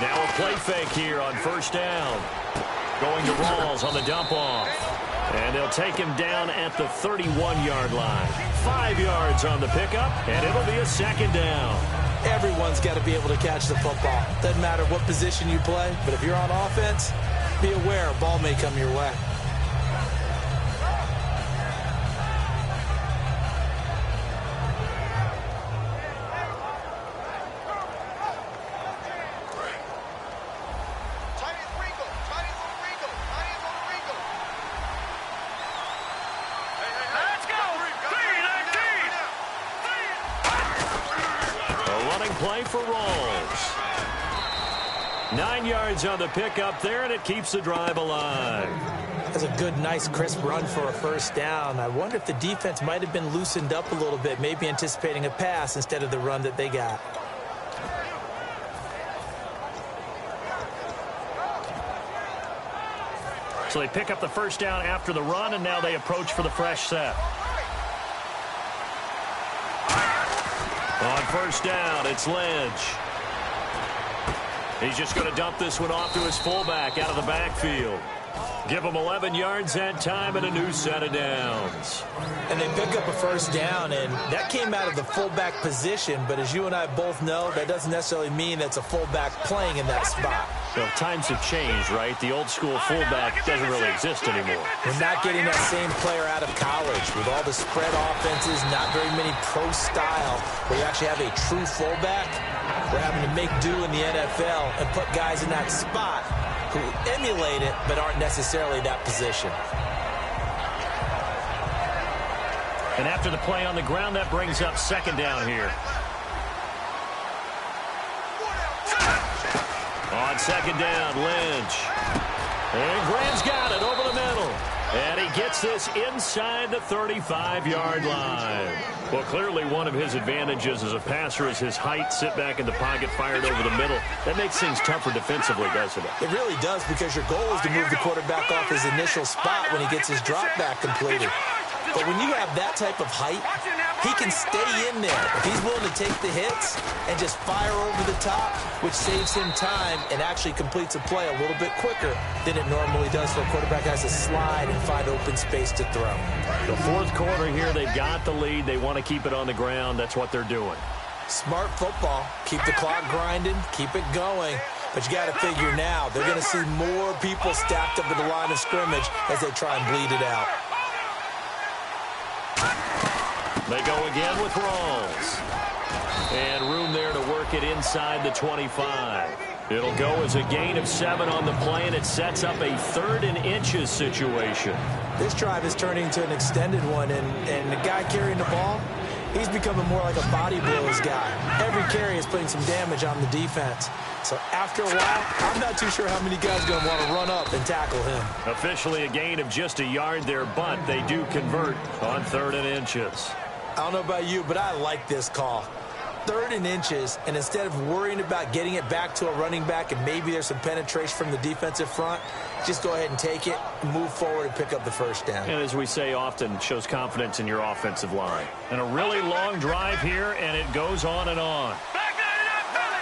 D: Now a play fake here on 1st down. Going to Rawls on the dump off. And they'll take him down at the 31-yard line. 5 yards on the pickup, and it'll be a 2nd down.
E: Everyone's got to be able to catch the football. Doesn't matter what position you play, but if you're on offense, be aware a ball may come your way.
D: Play for Rawls. 9 yards on the pickup there, and it keeps the drive alive.
E: That's a good, nice, crisp run for a 1st down. I wonder if the defense might have been loosened up a little bit, maybe anticipating a pass instead of the run that they got.
D: So they pick up the 1st down after the run, and now they approach for the fresh set. On 1st down, it's Lynch. He's just going to dump this one off to his fullback out of the backfield. Give him 11 yards that time and a new set of downs.
E: And they pick up a 1st down, and that came out of the fullback position, but as you and I both know, that doesn't necessarily mean that's a fullback playing in that spot.
D: Well, times have changed, right? The old school fullback doesn't really exist anymore.
E: We're not getting that same player out of college with all the spread offenses, not very many pro style, where you actually have a true fullback. We're having to make do in the NFL and put guys in that spot who emulate it but aren't necessarily that position.
D: And after the play on the ground, that brings up 2nd down here. On 2nd down, Lynch. And Graham's got it over the middle. And he gets this inside the 35-yard line. Well, clearly one of his advantages as a passer is his height. Sit back in the pocket, fired over the middle. That makes things tougher defensively, doesn't it?
E: It really does, because your goal is to move the quarterback off his initial spot when he gets his drop back completed. But when you have that type of height, he can stay in there. If he's willing to take the hits and just fire over the top, which saves him time and actually completes a play a little bit quicker than it normally does for a quarterback who has to slide and find open space to throw.
D: The 4th quarter here, they've got the lead. They want to keep it on the ground. That's what they're doing.
E: Smart football. Keep the clock grinding. Keep it going. But you got to figure now, they're going to see more people stacked up at the line of scrimmage as they try and bleed it out.
D: They go again with Rawls. And room there to work it inside the 25. It'll go as a gain of 7 on the play, and it sets up a 3rd and inches situation.
E: This drive is turning into an extended one, and the guy carrying the ball, he's becoming more like a body blows guy. Every carry is putting some damage on the defense. So after a while, I'm not too sure how many guys are going to want to run up and tackle him.
D: Officially a gain of just a yard there, but they do convert on 3rd and inches.
E: I don't know about you, but I like this call. 3rd and inches, and instead of worrying about getting it back to a running back and maybe there's some penetration from the defensive front, just go ahead and take it, move forward, and pick up the first down.
D: And as we say often, shows confidence in your offensive line. And a really long drive here, and it goes on and on.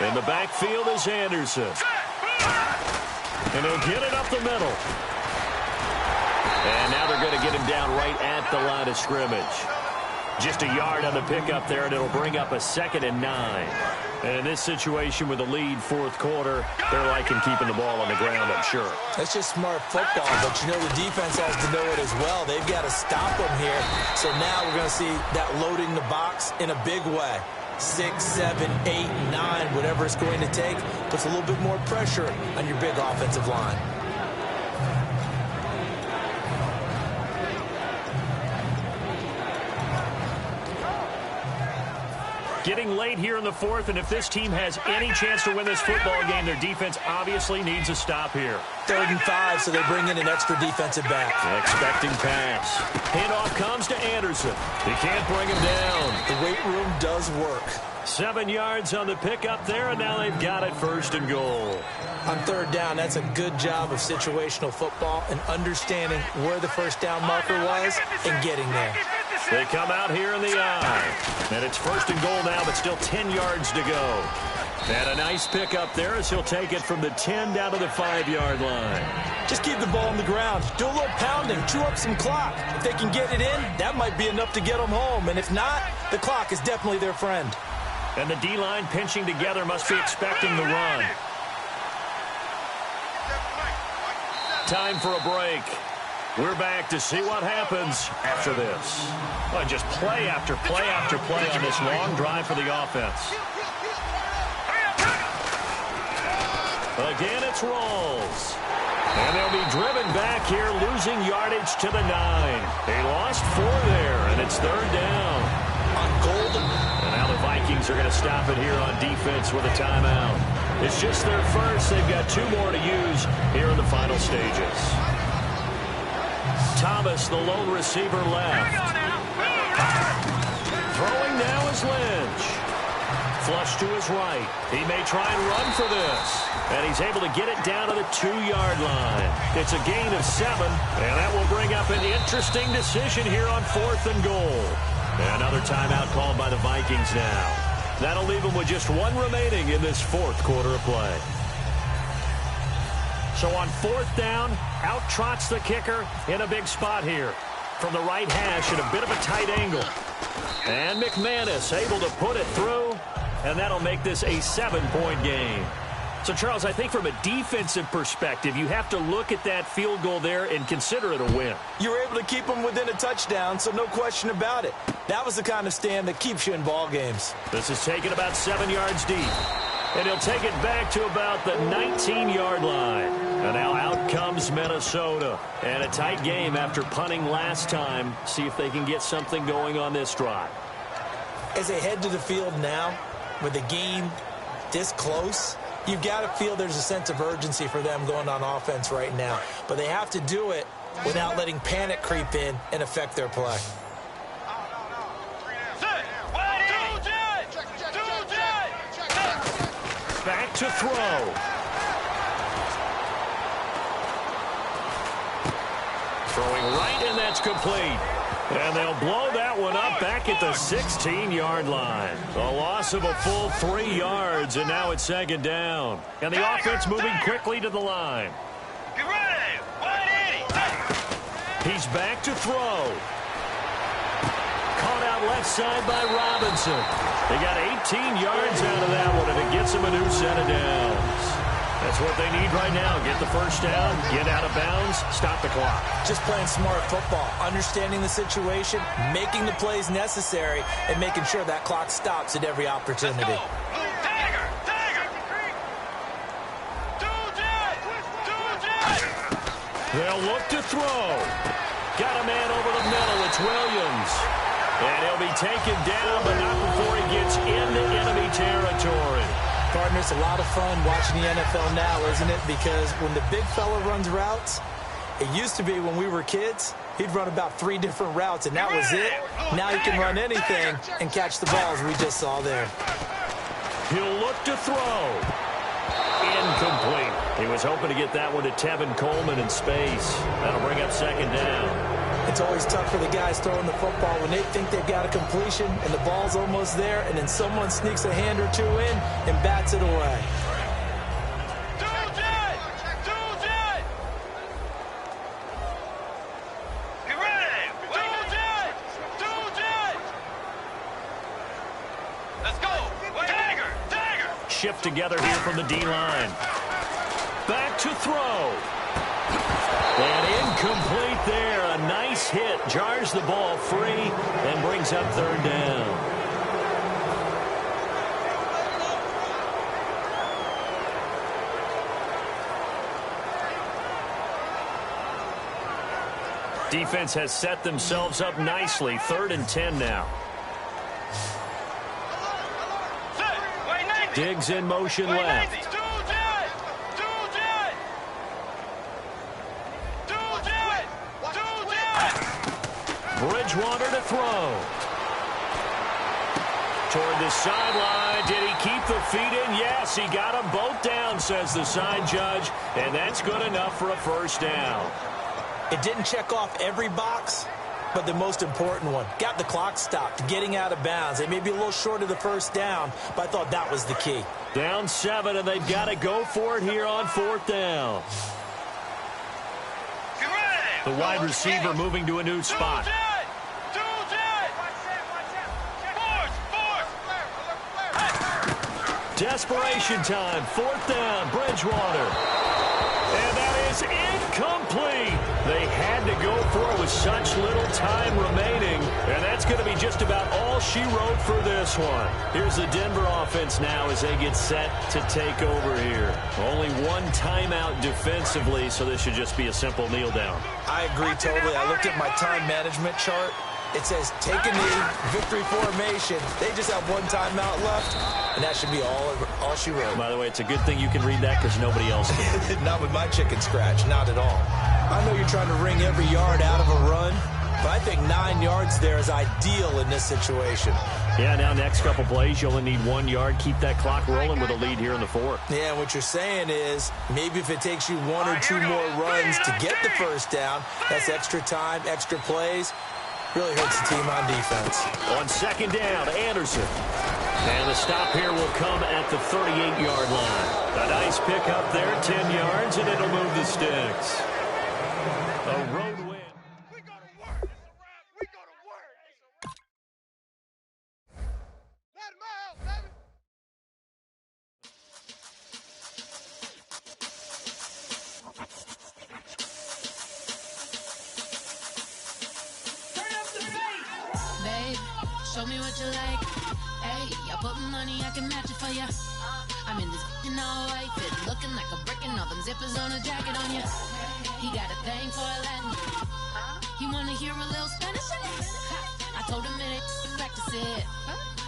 D: In the backfield is Anderson. And he'll get it up the middle. And now they're going to get him down right at the line of scrimmage. Just a yard on the pickup there, and it'll bring up a 2nd and 9. And in this situation with a lead 4th quarter, they're liking keeping the ball on the ground, I'm sure.
E: That's just smart football, but you know the defense has to know it as well. They've got to stop them here. So now we're going to see that loading the box in a big way. 6, 7, 8, 9, whatever it's going to take, puts a little bit more pressure on your big offensive line.
D: Getting late here in the 4th, and if this team has any chance to win this football game, their defense obviously needs a stop here.
E: 3rd and 5, so they bring in an extra defensive back.
D: Expecting pass. Handoff comes to Anderson. He can't bring him down.
E: The weight room does work.
D: 7 yards on the pickup there, and now they've got it 1st and goal.
E: On 3rd down, that's a good job of situational football and understanding where the first down marker was and getting there.
D: They come out here in the eye. And it's 1st and goal now, but still 10 yards to go. And a nice pickup there as he'll take it from the 10 down to the 5-yard line.
E: Just keep the ball on the ground. Do a little pounding. Chew up some clock. If they can get it in, that might be enough to get them home. And if not, the clock is definitely their friend.
D: And the D-line pinching together must be expecting the run. Time for a break. We're back to see what happens after this. Well, just play after play after play on this long drive for the offense. Again, it's Rawls. And they'll be driven back here, losing yardage to the 9. They lost 4 there, and it's 3rd down.
E: On Golden.
D: And now the Vikings are going to stop it here on defense with a timeout. It's just their first. They've got 2 more to use here in the final stages. Thomas, the lone receiver, left. Throwing now is Lynch. Flush to his right. He may try and run for this. And he's able to get it down to the 2-yard line. It's a gain of 7, and that will bring up an interesting decision here on 4th and goal. Another timeout called by the Vikings now. That'll leave them with just 1 remaining in this 4th quarter of play. So on 4th down, out trots the kicker in a big spot here. From the right hash at a bit of a tight angle. And McManus able to put it through, and that'll make this a 7-point game. So, Charles, I think from a defensive perspective, you have to look at that field goal there and consider it a win.
E: You were able to keep them within a touchdown, so no question about it. That was the kind of stand that keeps you in ball games.
D: This is taken about 7 yards deep. And he'll take it back to about the 19-yard line. And now out comes Minnesota. And a tight game after punting last time. See if they can get something going on this drive.
E: As they head to the field now, with the game this close, you've got to feel there's a sense of urgency for them going on offense right now. But they have to do it without letting panic creep in and affect their play.
D: Back to throw. Throwing right, and that's complete. And they'll blow that one up back at the 16-yard line. A loss of a full 3 yards, and now it's 2nd down. And the offense moving quickly to the line.
F: Get ready. 180.
D: He's back to throw. Caught out left side by Robinson. They got 18 yards out of that one, and it gets them a new set of downs. That's what they need right now. Get the first down, get out of bounds, stop the clock.
E: Just playing smart football, understanding the situation, making the plays necessary, and making sure that clock stops at every opportunity.
D: They'll look to throw. Got a man over the middle. It's Williams. And he'll be taken down, but not before he gets into enemy territory.
E: Partner, it's a lot of fun watching the NFL now, isn't it? Because when the big fella runs routes, It used to be when we were kids, he'd run about 3 different routes, and that was it. Now he can run anything and catch the balls we just saw there.
D: He'll look to throw. Incomplete. He was hoping to get that one to Tevin Coleman in space. That'll bring up second down.
E: It's always tough for the guys throwing the football when they think they've got a completion and the ball's almost there, and then someone sneaks a hand or 2 in and bats it away.
D: Shift together here from the D-line. Back to throw. And incomplete there. A nice hit. Jars the ball free and brings up third down. Defense has set themselves up nicely. 3rd and 10 now. Diggs in motion left. Bridgewater to throw. Toward the sideline. Did he keep the feet in? Yes, he got them both down, says the side judge. And that's good enough for a first down.
E: It didn't check off every box, but the most important one. Got the clock stopped, getting out of bounds. They may be a little short of the first down, but I thought that was the key.
D: Down 7, and they've got to go for it here on 4th down. The wide receiver moving to a new spot. Desperation time. 4th down, Bridgewater. And that is incomplete. They had to go for it with such little time remaining. And that's going to be just about all she wrote for this one. Here's the Denver offense now as they get set to take over here. Only one timeout defensively, so this should just be a simple kneel down.
E: I agree totally. I looked at my time management chart. It says take a knee, victory formation. They just have one timeout left, and that should be all she wrote.
D: By the way, it's a good thing you can read that because nobody else can.
E: Not with my chicken scratch, not at all. I know you're trying to wring every yard out of a run, but I think 9 yards there is ideal in this situation.
D: Yeah, now next couple plays, you only need 1 yard. Keep that clock rolling with a lead here in the 4th.
E: Yeah, what you're saying is maybe if it takes you 1 or 2 more runs to get the first down, that's extra time, extra plays. Really hurts the team on defense.
D: On 2nd down, Anderson. And the stop here will come at the 38-yard line. A nice pick up there, 10 yards, and it'll move the sticks. A road win.
F: We go to work. It's a wrap. We go to work. Let him out, baby.
G: Show me what you like. Hey, I put money, I can match it for ya. I'm in this all white fit, looking like a brick and all them zippers on a jacket on ya. He got a thing for a Latin. He wanna hear a little Spanish? I told him it ain't practice it.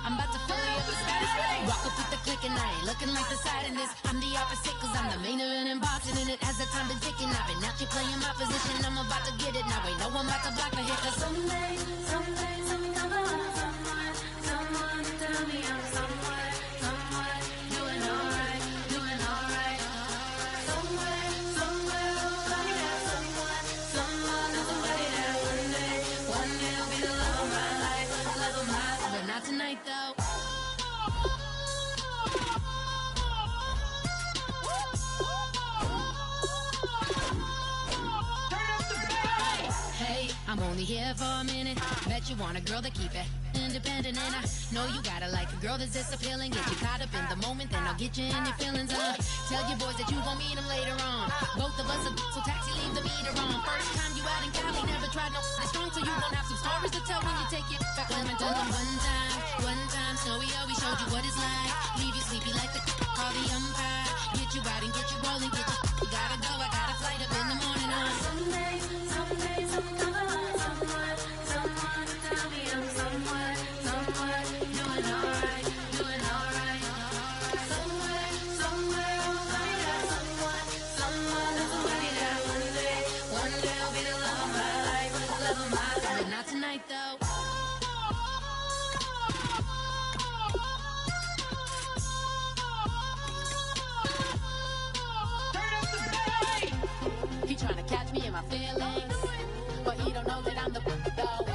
G: I'm about to fill you up with Spanish. Walk up with the click and I ain't looking like the side in this. I'm the opposite cause I'm the main event in boxing and it has the time been ticking. I've been out here playing my position. I'm about to get it now. Ain't no one about to block a hit cause someday I'm someone to tell me I'm someone doing alright. Somewhere somebody got someone is somebody that one day will be the love of my life, but not tonight though. Hey, I'm only here for a minute. Bet you want a girl to keep it independent, and I know you gotta like a girl that's this appealing. Get you caught up in the moment, then I'll get you in your feelings. Tell your boys that you gon' meet them later on. Both of us are so taxi, leave the meter on. First time you out in Cali, never tried no strong, so you gon' have some stories to tell when you take it back. Let me tell them one time, Snowy always showed you what it's like. Leave you sleepy like the call the umpire. Get you out and get you rolling, get you gotta go. I got a flight up in the morning on someday, someone to tell me I'm someone doing alright. Somewhere, somebody got someone is somebody that one day but he don't know that I'm the though.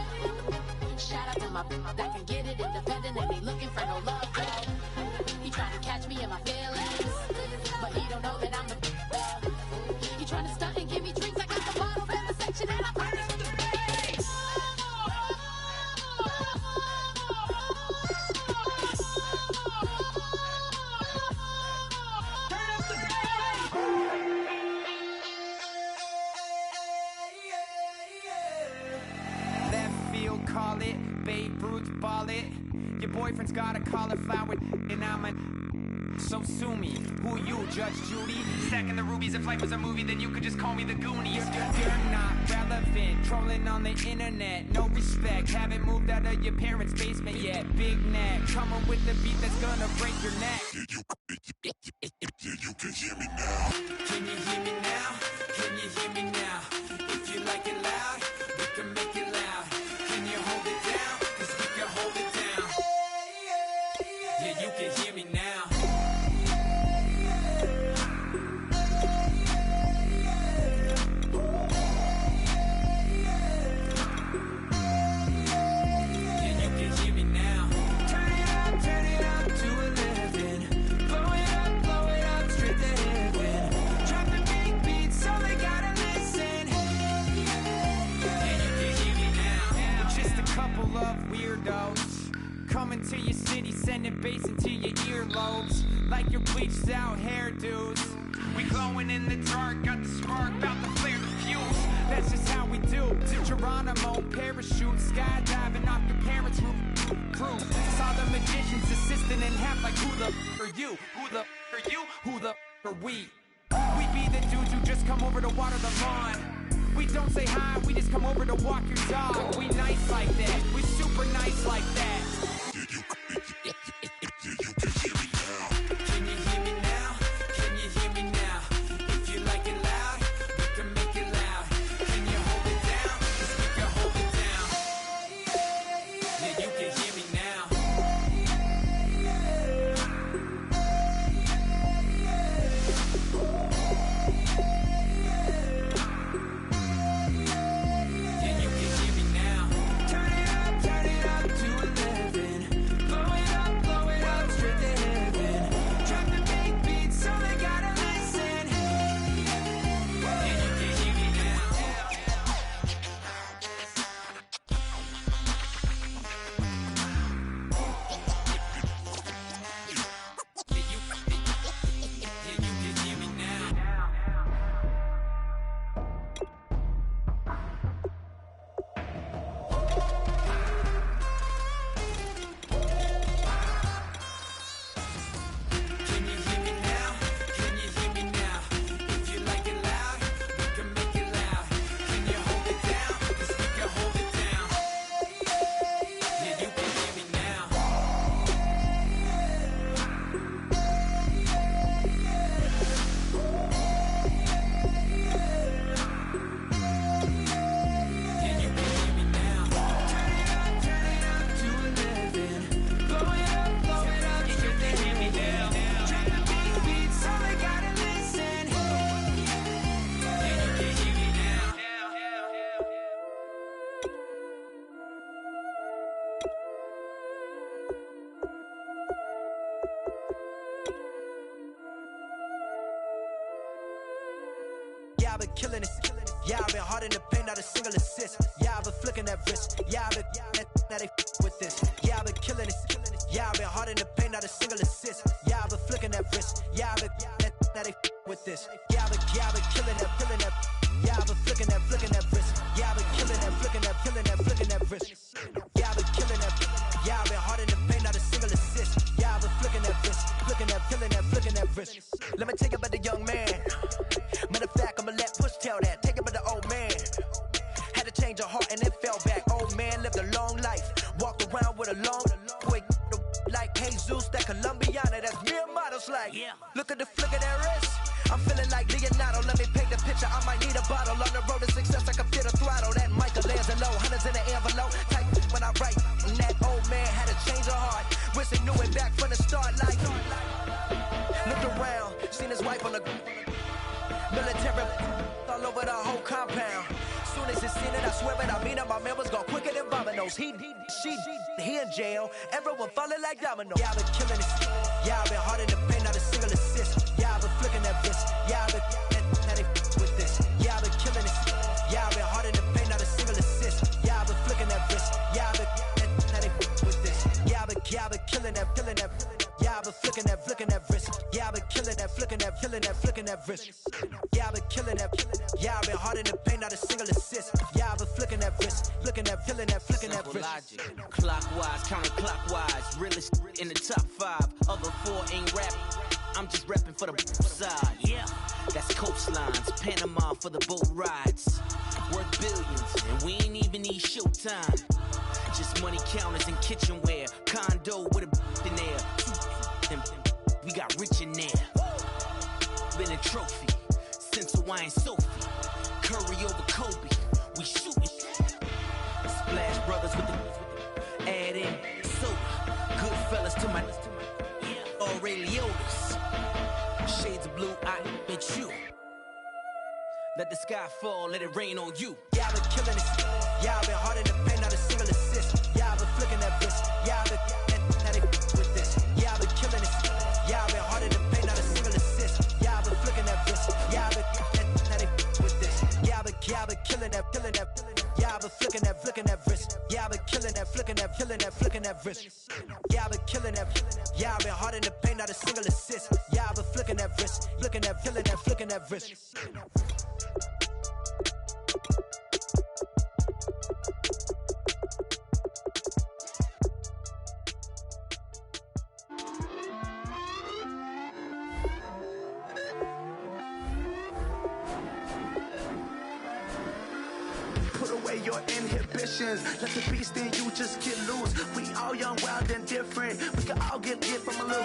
G: Shout out to my that can get it independent and ain't looking for no love though. He trying to catch me in my feelings, but he don't know that I'm the though. He trying to stunt and give me drinks. I got the bottles in the section and I burn it to the base.
H: Call it, Babe Ruth ball it. Your boyfriend's got a cauliflower and I'm a so sue me. Who you, Judge Judy? Stacking the rubies. If life was a movie, then you could just call me the Goonies. You're not relevant, trolling on the internet. No respect, haven't moved out of your parents' basement yet. Big neck, coming with the beat that's gonna break your neck. You can hear me now. Can you hear me now? Can you hear me now? If you like it loud, we can make it loud. Can you hold it down? 'Cause we can hold it down. Yeah, you can hear me now. Coming to your city, sending bass into your earlobes, like your bleached out hairdos. We glowing in the dark, got the spark, about to flare the fuse. That's just how we do. To Geronimo, parachute, skydiving off your parents' roof. Saw the magician's assistant in half, like who the are you? Who the are you? Who the are we? We be the dudes who just come over to water the lawn. We don't say hi, we just come over to walk your dog. We nice like that, we super nice like that. Can you hear me now? Can you hear me now? If you like it loud, we can make it loud. Can you hold it down? 'Cause we can hold it down. Yeah, you can hear me now.
I: I've been killing it. Yeah, I've been hard in the paint, not a single assist. Yeah, I've been flicking that wrist. Yeah, I've been now they with this. Yeah, I've been killing it. Yeah, I've been hard in the paint, not a single assist. Yeah, I've been flicking that wrist. Yeah, I've been now they with this. Yeah, I've been killing that. Yeah, I've been flicking that wrist. Yeah, I've been killing that, flicking that wrist. Yeah, I've been killing that. Yeah, I've been hard in the paint, not a single assist. Yeah, I've been flicking that wrist, flicking that wrist. Let me tell you about the young man. Matter of fact, I'ma let Push tell that. Take it about the old man. Had to change her heart and then fell back. Old man lived a long life. Walked around with a long boy like Jesus, that Colombiana. That's mere models like. Yeah. Look at the flick of that wrist. I'm feeling like Leonardo. Let me paint the picture. I might need a bottle. On the road to success, I can feel the throttle. That Michelangelo, hundreds in the envelope. Type when I write. And that old man had to change her heart. Wish he knew it back from the start. Like, looked around, seen his wife on the. Military all over the whole compound. Soon as it's seen it, I swear it, I mean it. My man was go quicker than dominoes. He in jail. Everyone falling like dominoes. Yeah, I've been killing this. Yeah, I've been hard in the paint, not a single assist. Yeah, I've been flicking that wrist. Yeah, I've been now they with this. Yeah, I've been killing this. Yeah, I've been hard in the paint, not a single assist. Yeah, I've been flicking that wrist. Yeah, I've been now they with this. Yeah, I've been killing that. Yeah, I've been flicking that wrist. Yeah, I've been killing that, flicking that wrist. Yeah, I've been killing that. Yeah, I've been hard in the paint, not a single assist. Yeah, I've been flicking that wrist, flicking that wrist.
J: Logic, clockwise, counterclockwise, realest in the top 5. Other 4 ain't rap. I'm just repping for the side. Yeah, that's coastlines, Panama for the boat rides. Worth billions, and we ain't even need showtime. Just money counters and kitchenware. Condo with a in there. We got rich in there. Been a trophy since Hawaiian Sophie. Curry over Kobe. We shooting. Splash Brothers with the add in soda. Good fellas to my Aureliotas. Shades of blue, I bet you. Let the sky fall, let it rain on you.
I: Yeah, I've been killing this. Yeah, I've been hard in the paint, not a single assist. Yeah, I've been flicking that wrist. Yeah, I've been now they with this. Yeah, I've been killing this. Yeah, I've been hard in the paint, not a single assist. Yeah, I've been flicking that wrist. Yeah, I've been now they with this. Yeah, I've been killing that. Yeah, I've been flicking that wrist. Yeah, I've been killing that, flicking that wrist. Yeah, I've been killing that. Yeah, I've been hard in the paint, not a single assist. Yeah, I've been flicking that wrist, flicking that wrist.
K: Put away your inhibitions. Let the beast in you just get loose. We all young, wild, and different. We can all get from a little.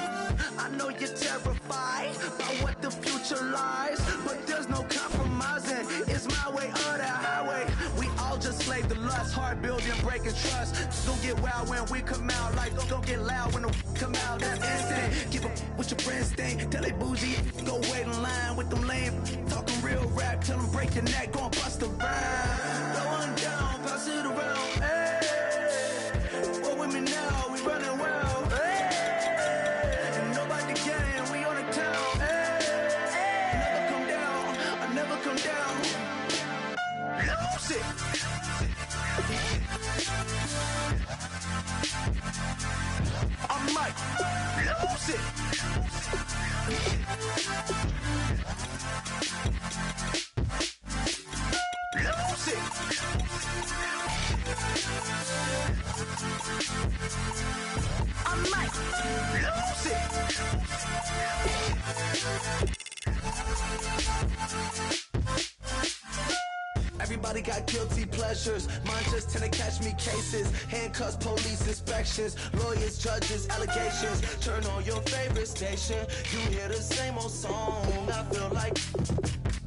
K: I know you're terrified by what the future lies, but there's no compromising. It's my way or the highway. We all just slave to lust, hard building, breaking trust. Don't get wild when we come out. Like don't get loud when the come out. That's instant. Give up what your friends think. Tell they bougie. Go wait in line with them lame. Talking real rap. Tell them break your neck. Go and bust a rhyme. Going down, pass it around. Hey, what with me now? We running wild. Hey, and nobody game. We on the town. Hey, never come down. I never come down. Lose it. I might lose it. Lose it. I might lose it. Everybody got guilty pleasures. Mine just tend to catch me cases. Handcuffs, police inspections, lawyers, judges, allegations. Turn on your favorite station. You hear the same old song. I feel like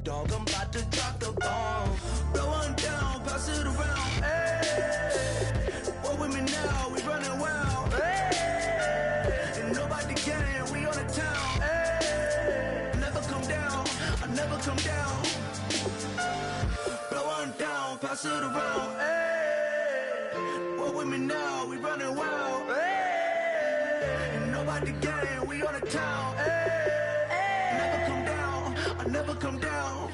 K: dog, I'm about to drop the bomb. Blow one down, pass it around. Hey, what with me now? We running wild. Hey, and nobody game. We on the town. Hey, never come down. I never come down. Blow one down, pass it around. Hey, what with me now? We running wild. Hey, and nobody game. We on the town. Hey, never come down. I never come down.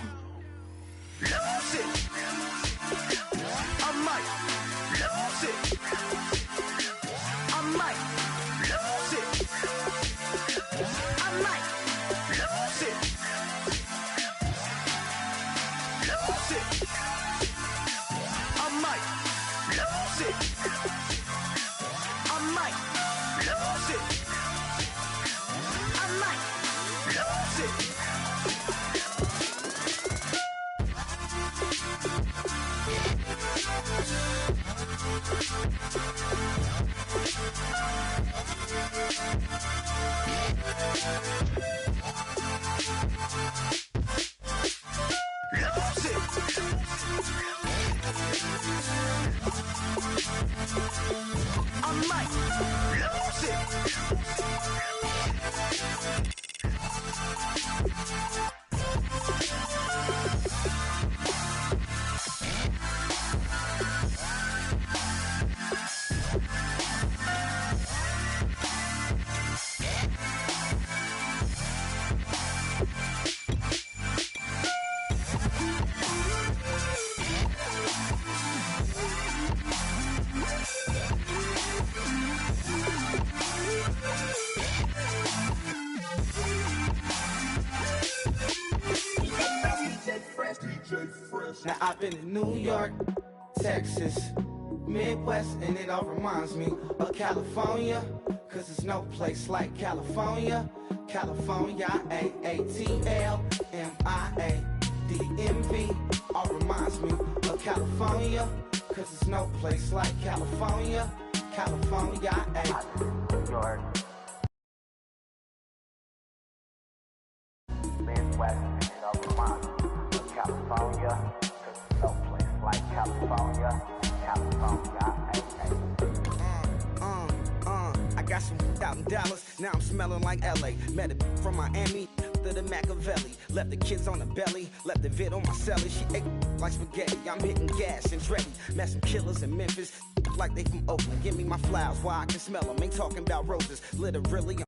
K: Lose it. I might lose it. I might lose it. I might lose it. Lose it. I might lose it. I might lose it. I might lose it. I might lose it.
L: Now I've been in New York, Texas, Midwest, and it all reminds me of California, cause there's no place like California. California, AATLMIA-DMV, all reminds me of California, cause there's no place like California. California, New York, Midwest, and it all reminds me of California, cause there's no place like California. California, I got some out in Dallas, now I'm smelling like LA. Met a from Miami to the Machiavelli. Left the kids on the belly, left the vid on my celly. She ate like spaghetti, I'm hitting gas and Dreddy. Met some killers in Memphis, like they from Oakland. Give me my flowers while I can smell them, ain't talking about roses. Literally